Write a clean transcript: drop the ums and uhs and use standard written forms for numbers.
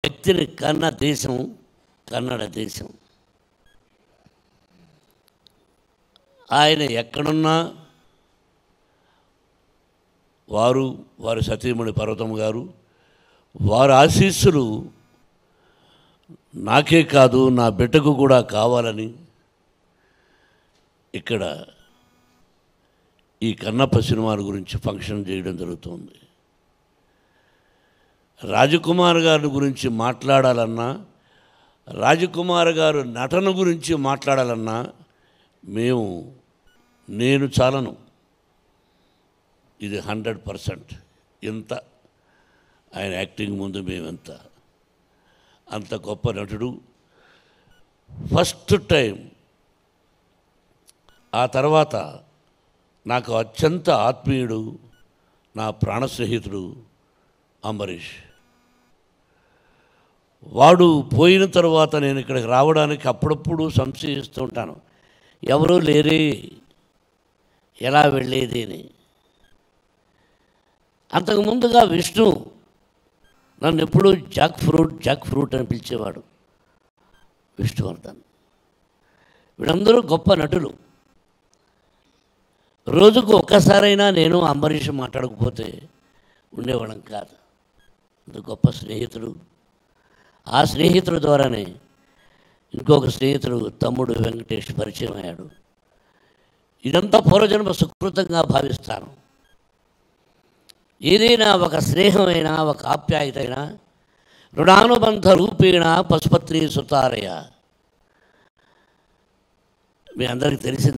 వ్యక్తిని కన్న దేశం కన్నడ దేశం. ఆయన ఎక్కడున్నా వారి సతీమణి పర్వతమ్మ గారు వారి ఆశీస్సులు నాకే కాదు నా బిడ్డకు కూడా కావాలని ఇక్కడ ఈ కన్నప్ప సినిమాల గురించి ఫంక్షన్ చేయడం జరుగుతుంది. రాజకుమార్ గారి గురించి మాట్లాడాలన్నా, రాజకుమార్ గారు నటన గురించి మాట్లాడాలన్నా నేను చాలను. ఇది 100%. ఎంత ఆయన యాక్టింగ్ ముందు మేమెంత అంత గొప్ప నటుడు. ఫస్ట్ టైం ఆ తర్వాత నాకు అత్యంత ఆత్మీయుడు, నా ప్రాణ స్నేహితుడు అంబరీష్. వాడు పోయిన తర్వాత నేను ఇక్కడికి రావడానికి అప్పుడప్పుడు సంశయిస్తూ ఉంటాను, ఎవరూ లేరే, ఎలా వెళ్ళేది అని. అంతకుముందుగా విష్ణు నన్ను ఎప్పుడూ జాక్ ఫ్రూట్ అని పిలిచేవాడు. విష్ణువర్ధన్, వీళ్ళందరూ గొప్ప నటులు. రోజుకు ఒక్కసారైనా నేను అంబరీష్ మాట్లాడకపోతే ఉండేవాళ్ళం కాదు. అంత గొప్ప స్నేహితుడు. ఆ స్నేహితుల ద్వారానే ఇంకొక స్నేహితుడు తమ్ముడు వెంకటేష్ పరిచయం అయ్యాడు. ఇదంతా పూర్వజన్మ సుకృతంగా భావిస్తాను. ఏదైనా ఒక స్నేహమైనా, ఒక ఆప్యాయతైనా రుణానుబంధ రూపేణ పశుపత్రి సుతారయ. మీ అందరికీ తెలిసింది.